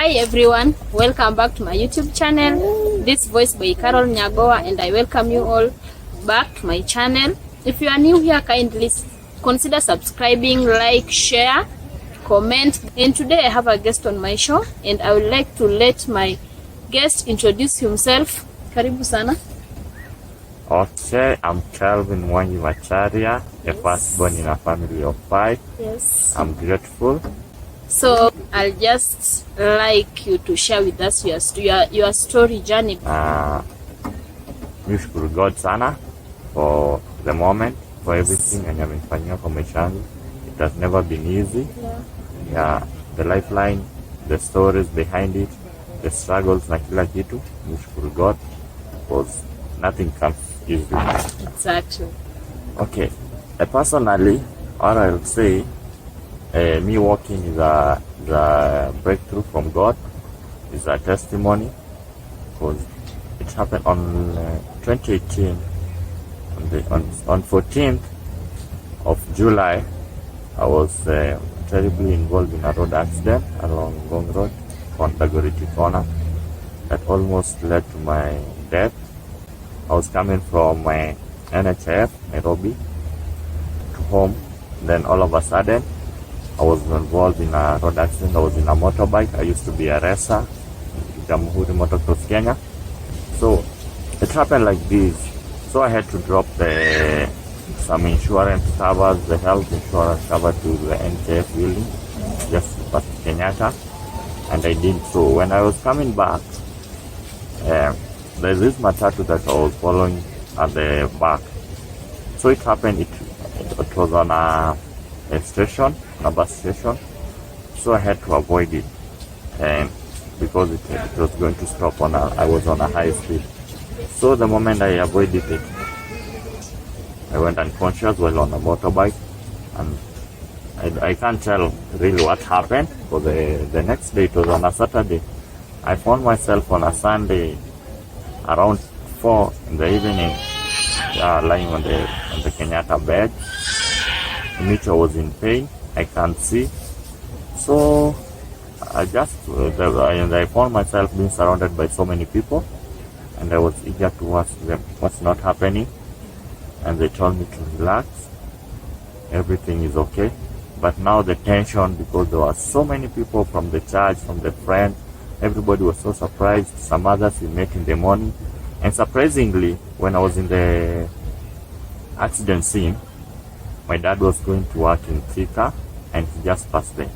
Hi everyone, welcome back to my YouTube channel. This voice by Carol Nyagowa, and I welcome you all back to my channel. If you are new here, kindly consider subscribing, like, share, comment. And today I have a guest on my show, and I would like to let my guest introduce himself. Karibu sana. Okay, I'm Kelvin Macharia, a firstborn in a family of 5. Yes. I'm grateful. So I'll just like you to share with us your story journey. Nishukuru God sana for the moment, for everything and amenifanyia kwa maisha yangu. It has never been easy. Yeah, the lifeline, the stories behind it, the struggles na kila kitu. Nishukuru God because nothing comes easily. Exactly. Okay, personally, what I would say, me walking is a breakthrough from God, is a testimony, because it happened on 2018, on 14th of July. I was terribly involved in a road accident along Gong Road on Dagoriti corner that almost led to my death. I was coming from NHF, Nairobi, to home. Then all of a sudden, I was involved in a road accident. I was in a motorbike. I used to be a racer, Jamhuri Motocross Kenya. So it happened like this. So I had to drop some insurance covers, the health insurance cover to the NHF building, just past Kenyatta, and I did so. When I was coming back, there's this matatu that I was following at the back. So it happened, it was on a station, on a bus station. So I had to avoid it, and because it was going to stop I was on a high speed. So the moment I avoided it, I went unconscious while on a motorbike, and I can't tell really what happened, because the next day, it was on a Saturday. I found myself on a Sunday around 4 in the evening, lying on the Kenyatta bed. I was in pain. I can't see. So I found myself being surrounded by so many people, and I was eager to ask them what's not happening, and they told me to relax. Everything is okay. But now the tension, because there were so many people from the church, from the friends, everybody was so surprised. Some others we met in the morning. And surprisingly, when I was in the accident scene, my dad was going to work in Thika, and he just passed there.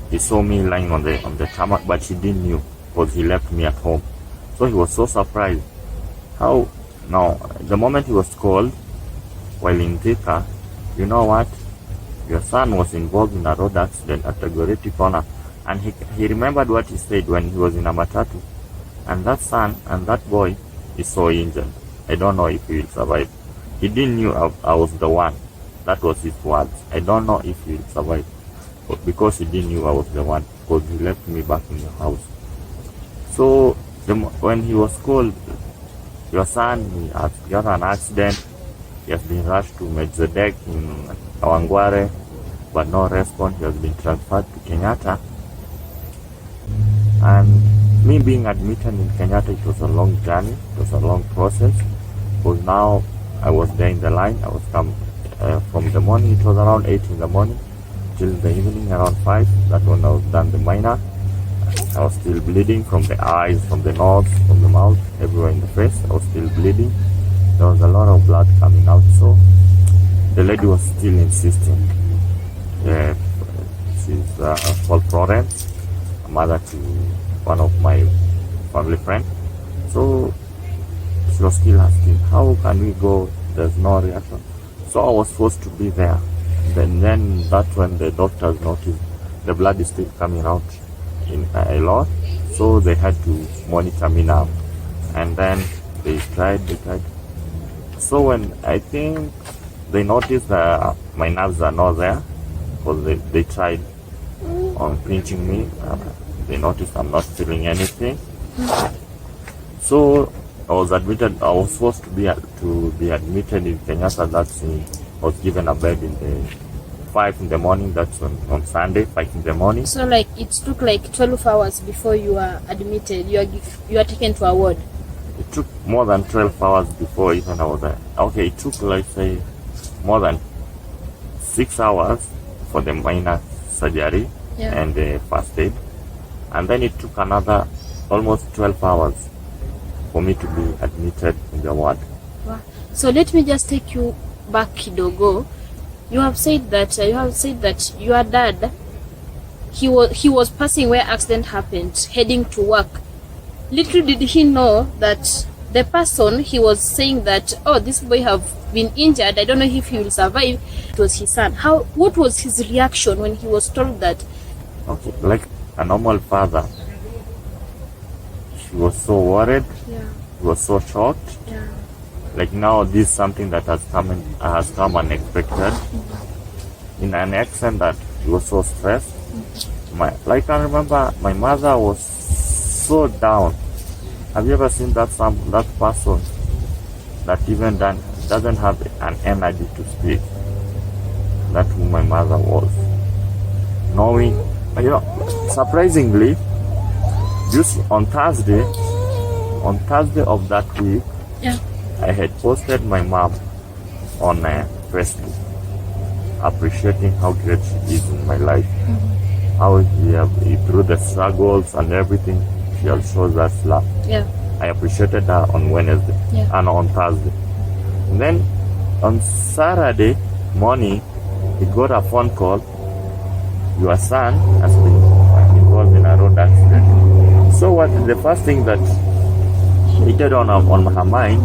He saw me lying on the tarmac, but he didn't know, because he left me at home. So he was so surprised. How? Now, the moment he was called, while in Thika, you know what? Your son was involved in a road accident at the Goreti corner. And he remembered what he said when he was in a matatu. And that son and that boy is so injured. I don't know if he will survive. He didn't know I was the one. That was his words. I don't know if he will survive. But because he didn't know I was the one. Because he left me back in the house. So when he was called, your son, he got an accident. He has been rushed to Medzedek in Awangware, but no response. He has been transferred to Kenyatta. And me being admitted in Kenyatta, it was a long journey. It was a long process. Because now I was there in the line. I was come from the morning. It was around 8 in the morning till the evening around 5. That when I was done the minor. I was still bleeding from the eyes, from the nose, from the mouth, everywhere in the face. I was still bleeding. There was a lot of blood coming out. So the lady was still insisting. She's called Florence, a mother to one of my family friends. So she was still asking, how can we go? There's no reaction. So I was forced to be there. Then that's when the doctors noticed the blood is still coming out in a lot. So they had to monitor me now. And then they tried. So when I think they noticed that my nerves are not there, because they tried on pinching me, they noticed I'm not feeling anything. So I was admitted. I was supposed to be admitted in Kenyatta. I was given a bed in 5 in the morning. That's on Sunday, 5 in the morning. So like it took like 12 hours before you were admitted. You are taken to a ward. It took more than 12 hours before even I was there. Okay, it took like say more than 6 hours for the minor surgery and the first aid, and then it took another almost 12 hours for me to be admitted in the ward. Wow. So let me just take you back kidogo. You have said that your dad, he was passing where accident happened, heading to work. Little did he know that the person he was saying that, oh, this boy have been injured, I don't know if he will survive, it was his son. What was his reaction when he was told that? Okay, like a normal father, he was so worried. He was so shocked. Like now, this is something that has come unexpected. In an accent that he was so stressed. I remember my mother was so down. Have you ever seen that person that even then doesn't have an energy to speak? That's who my mother was. Knowing, surprisingly, just on Thursday of that week, I had posted my mom on Facebook, appreciating how great she is in my life. How through the struggles and everything, she has shown us love. I appreciated her on Wednesday and on Thursday. And then on Saturday morning, we got a phone call. Your son has been involved in a road accident. So what the first thing that hit on her mind,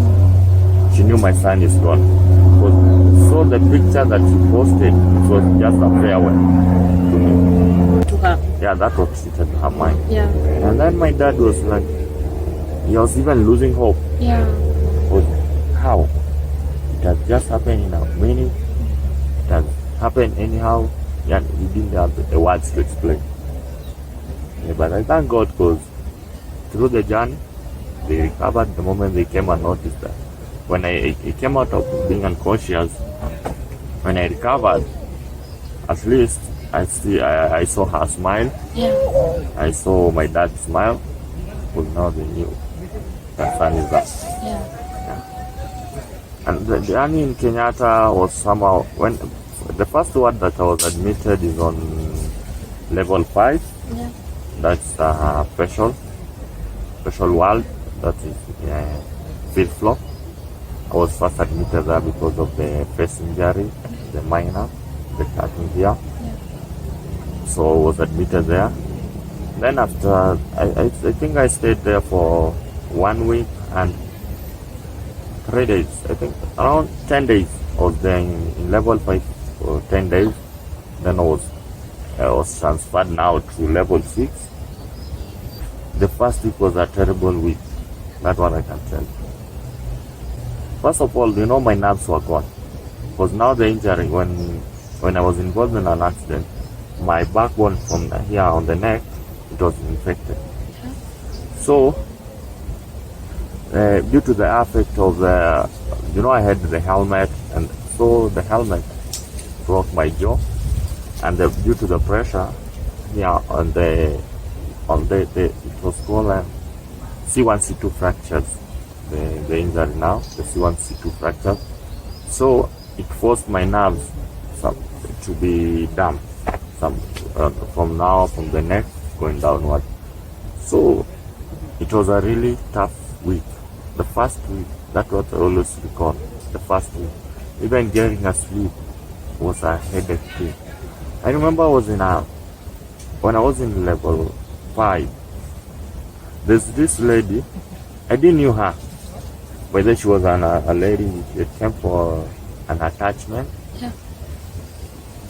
she knew my son is gone. So the picture that she posted, it was just a farewell to me. To her? Yeah, that was hit her mind. Yeah. And then my dad was like, he was even losing hope. Yeah. But how? It has just happened in a minute. It has happened anyhow. Yeah, he didn't have the words to explain. Yeah, but I thank God because through the journey, they recovered the moment they came and noticed that. When I came out of being unconscious, when I recovered, at least I saw her smile. Yeah. I saw my dad smile, because now they knew that son is up. Yeah. And the journey in Kenyatta was somehow, when the first ward that I was admitted is on level 5. Yeah. That's a special ward, that is 5th floor. I was first admitted there because of the face injury, the minor, the cutting here. Yeah. So I was admitted there. Then after, I think I stayed there for 1 week and 3 days. I think around 10 days I was there in level 5 for 10 days. Then I was transferred now to level 6. The first week was a terrible week. That's what I can tell you. First of all, my nerves were gone. Because now the injury, when I was involved in an accident, my backbone from here on the neck, it was infected. So, due to the effect of I had the helmet, and so the helmet broke my jaw, and due to the pressure, it was called C1, C2 fractures. The injury now, the C1, C2 fracture. So it forced my nerves to be damp, from the neck going downward. So it was a really tough week. The first week, that's what I always recall. The first week, even getting asleep was a headache thing. I remember when I was in level 5, there's this lady, I didn't know her. Whether she was a lady, she came for an attachment. Yeah.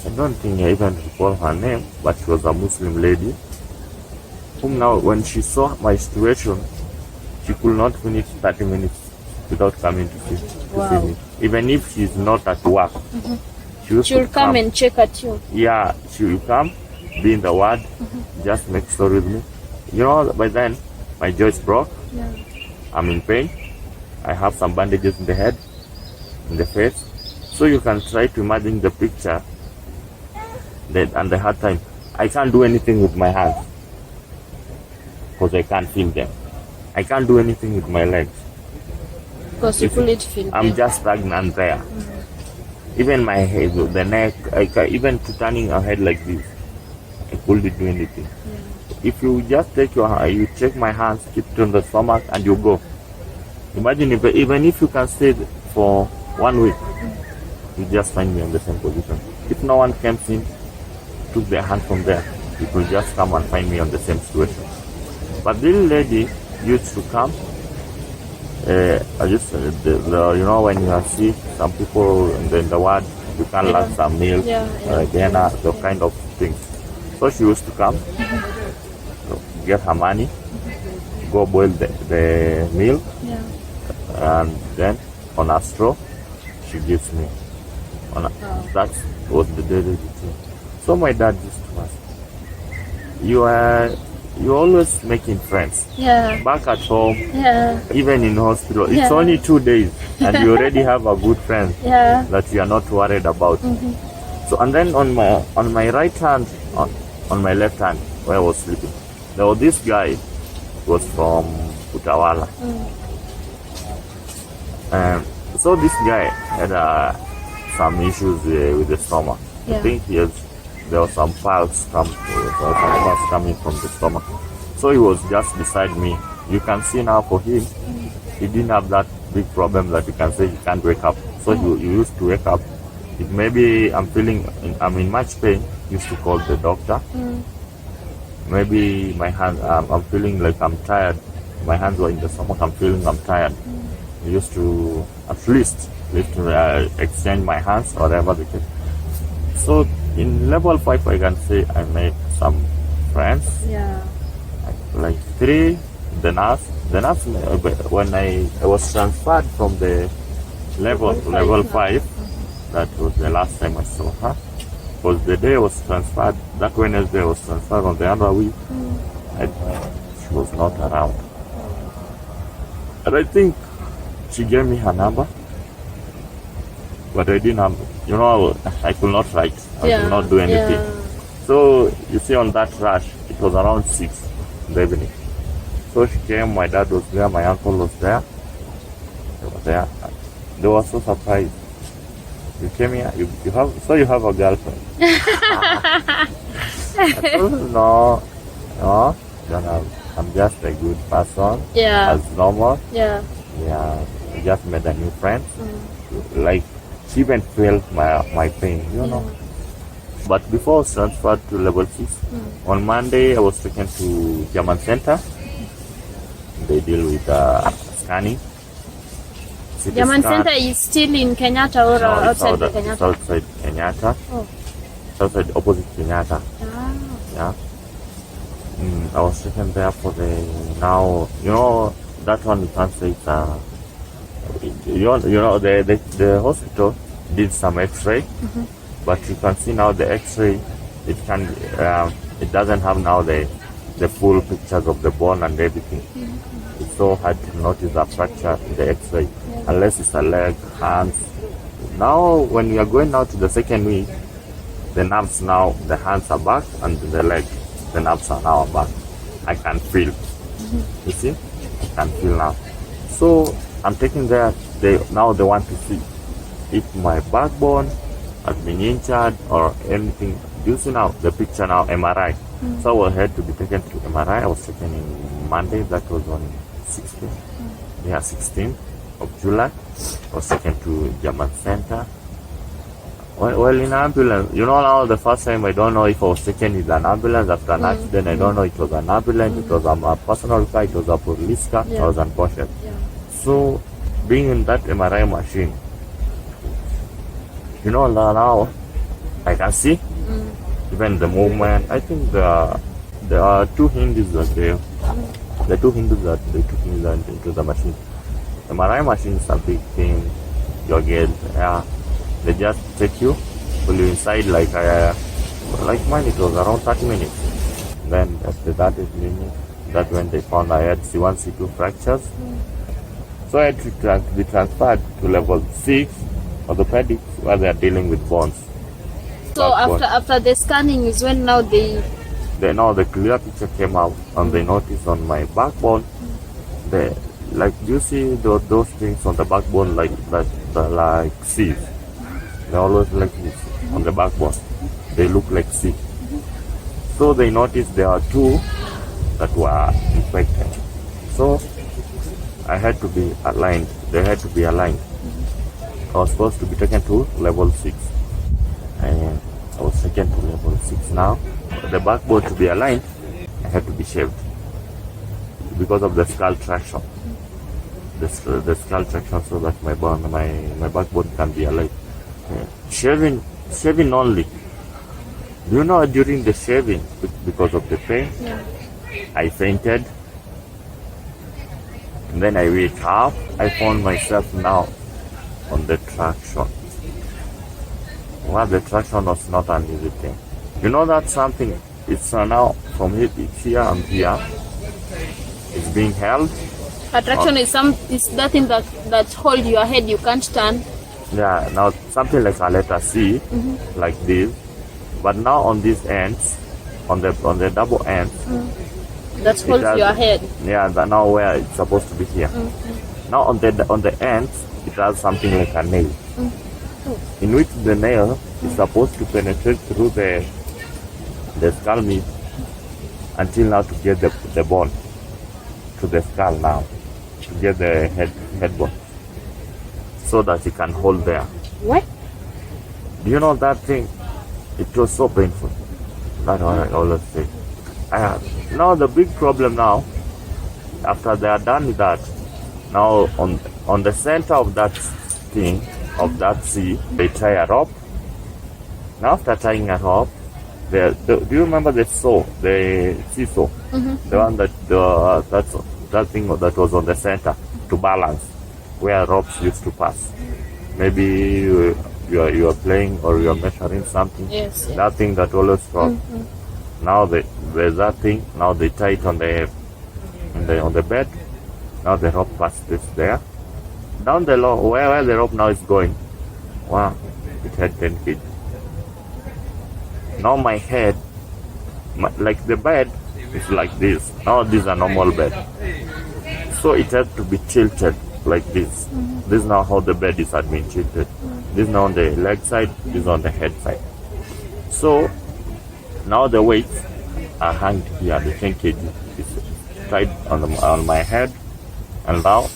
I don't think I even recall her name, but she was a Muslim lady. Whom now, when she saw my situation, she could not finish 30 minutes without coming to see me. Even if she's not at work. She'll come and check at you. Yeah, she will come, be in the ward, just make story with me. By then, my jaw is broke. Yeah. I'm in pain. I have some bandages in the head, in the face. So you can try to imagine the picture and the hard time, I can't do anything with my hands because I can't feel them. I can't do anything with my legs. Because you couldn't feel I'm them. just stagnant there. Even my head, the neck, even to turning a head like this, I couldn't do anything. If you just you take my hands, keep it on the stomach, and you go. Imagine even if you can stay for 1 week, you just find me in the same position. If no one comes in, took their hand from there, you could just come and find me on the same situation. But this lady used to come. I just you know, when you are sick, some people in the ward, you can lack some milk, dinner, those kind of things. So she used to come, get her money, go boil the milk, and then on a straw, she gives me. That was the daily routine. So my dad used to ask, you're always making friends. Back at home, even in hospital, it's only 2 days, and you already have a good friend that you are not worried about. So, and then on my right hand, on my left hand, where I was sleeping, there was this guy who was from Utawala. So this guy had some issues with the stomach. I think there was some piles coming from the stomach. So he was just beside me. You can see now for him, he didn't have that big problem that you can say he can't wake up. So he used to wake up. If maybe I'm in much pain, he used to call the doctor. Maybe my hand, I'm feeling like I'm tired. My hands were in the stomach, I'm feeling I'm tired. He used to at least extend my hands or whatever the case. So in level 5, I can say I made some friends. Like 3, the nurse, when I was transferred from the level to level 5, that was the last time I saw her. Because the day I was transferred, that Wednesday I was transferred on the other week, she was not around. And I think she gave me her number, but I didn't have, I could not write, I could not do anything. So you see, on that rush, it was around 6 in the evening. So she came, my dad was there, my uncle was there. They were there. They were so surprised. You came here, you have a girlfriend. I told them, no, don't have. I'm just a good person, as normal. I just made a new friend. Like, she even felt my pain, But before I was transferred to level 6, on Monday I was taken to German Center. They deal with scanning. German Center is still in Kenyatta or outside Kenyatta? Outside Kenyatta. Outside opposite Kenyatta. I was taken there for that one you can't say it's the hospital did some x-ray, but you can see now the x-ray, it doesn't have now the full pictures of the bone and everything. It's so hard to notice a fracture in the x-ray, unless it's a leg, hands. Now when we are going now to the second week, the nerves now, the hands are back, and the leg, the nerves are now back. I can feel. You see? I can feel now. So I'm taking there, they want to see if my backbone has been injured or anything. Do you see now the picture now, MRI? So I had to be taken to MRI. I was taken in Monday, that was on 16th of July. I was taken to German Center. Well, in ambulance, now the first time I don't know if I was taken with an ambulance after an accident. I don't know it was an ambulance, it was a personal car, it was a police car. I was unconscious. So being in that MRI machine, now I can see even the movement. I think there are 2 Hindus that the 2 Hindus that they took me into the machine. The MRI machine is a big thing. You get they just take you, pull you inside like mine. It was around 30 minutes. Then after that, that's when they found I had C1, C2 fractures. So I had to be transferred to level 6 orthopedics, where they are dealing with bones. So backbone. after the scanning is when now they Now the clear picture came out, and they noticed on my backbone, you see those things on the backbone like seeds. They always like this on the backbone. They look like seeds. So they noticed there are two that were infected. So I had to be aligned. They had to be aligned. I was supposed to be taken to level 6, and I was taken to level 6 now. The backbone to be aligned, I had to be shaved because of the skull traction. The skull traction, so that my backbone can be aligned. Shaving only. Do you know during the shaving, because of the pain, I fainted. And then I wake up. I found myself now on the traction. Well, the traction was not an easy thing. You know that something, it's now from here, it's here and here. It's being held. attraction is that thing that hold your head, you can't turn. Yeah, now something like a letter C, like this. But now on these ends, on the double ends, That holds your head. Yeah, now where it's supposed to be here. Now on the ends, it has something like a nail, in which the nail is supposed to penetrate through the skull meat until now to get the bone to the skull now, to get the head bone, so that it can hold there. What? Do you know that thing? It was so painful. That's what I always say. Now the big problem now, after they are done with that, now on the center of that thing, of that C, they tie a rope. Now after tying a rope, do you remember the saw, the seesaw? The one that thing that was on the center to balance, where ropes used to pass. Maybe you are playing or you are measuring something. Yes. That thing that always falls. Now there's that thing. Now they tie it on the bed. Now the rope passes there. Down the low, where the rope now is going. Wow, it had 10 feet. Now my head, like the bed, is like this. Now this is a normal bed. So it had to be tilted like this. This is now how the bed is had been tilted. This is now on the leg side, this is on the head side. So now the weights are hanged here. The 10 kg is tied on my head, and now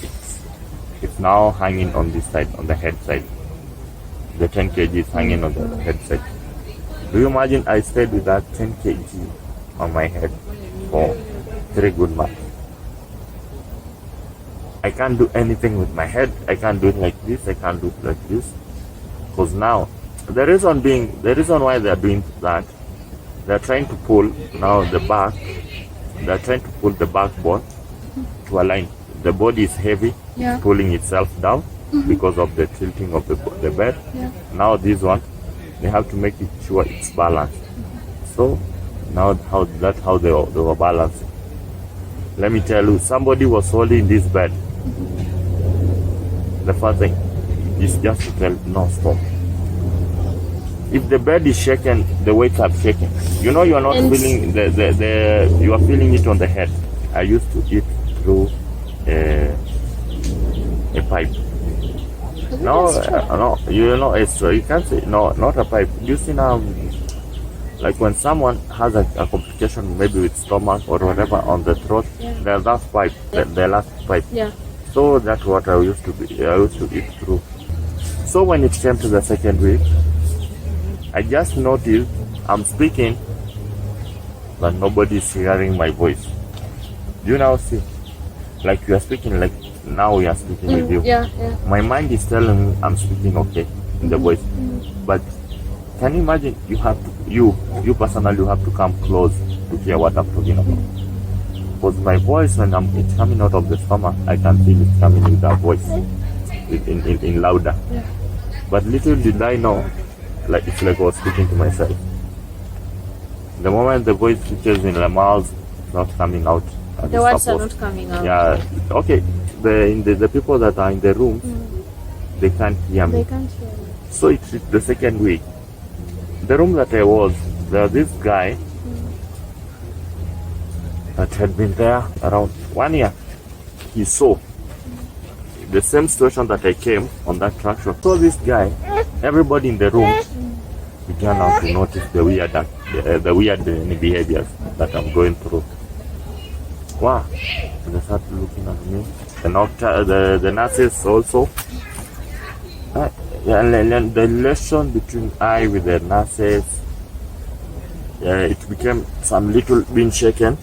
it's now hanging on this side, on the head side. The 10 kg is hanging on the head side. Do you imagine I stayed with that 10 kg on my head for 3 good months? I can't do anything with my head. I can't do it like this. I can't do it like this. Because now, the reason why they are doing that, they are trying to pull now the back. They are trying to pull the backbone to align. The body is heavy, it's pulling itself down because of the tilting of the bed. Now this one, they have to make it sure it's balanced. So now that's how they were balancing. Let me tell you, somebody was holding this bed. The first thing is just to tell, no, stop. If the bed is shaken, the weights are shaken. You know, you are not feeling you are feeling it on the head. I used to eat through a pipe. No, you know, you can't say, no, not a pipe. You see now, like when someone has a complication, maybe with stomach or whatever on the throat, the last pipe, the last pipe. Yeah. So that's what I used to eat through. So when it came to the second week, I just noticed I'm speaking, but nobody is hearing my voice. Do you now see? Like you are speaking, like now we are speaking with you. Yeah. My mind is telling me I'm speaking okay in the voice. But can you imagine you personally, you have to come close to hear what I'm talking about? Because my voice, when it's coming out of the stomach, I can feel it coming with that voice, in louder. Yeah. But little did I know, like it's like I was speaking to myself. The moment the voice reaches in the mouth, it's not coming out. The words are not coming out. Yeah. Okay. The people that are in the room, they can't hear me. They can't hear me. So it's the second week. the room that I was, there was this guy that had been there around 1 year. He saw the same situation that I came on that track show. So this guy, everybody in the room began now to notice the weird behaviors that I'm going through. Wow. They started looking at me. The nurses also. And the relation between I with the nurses, it became some little being shaken.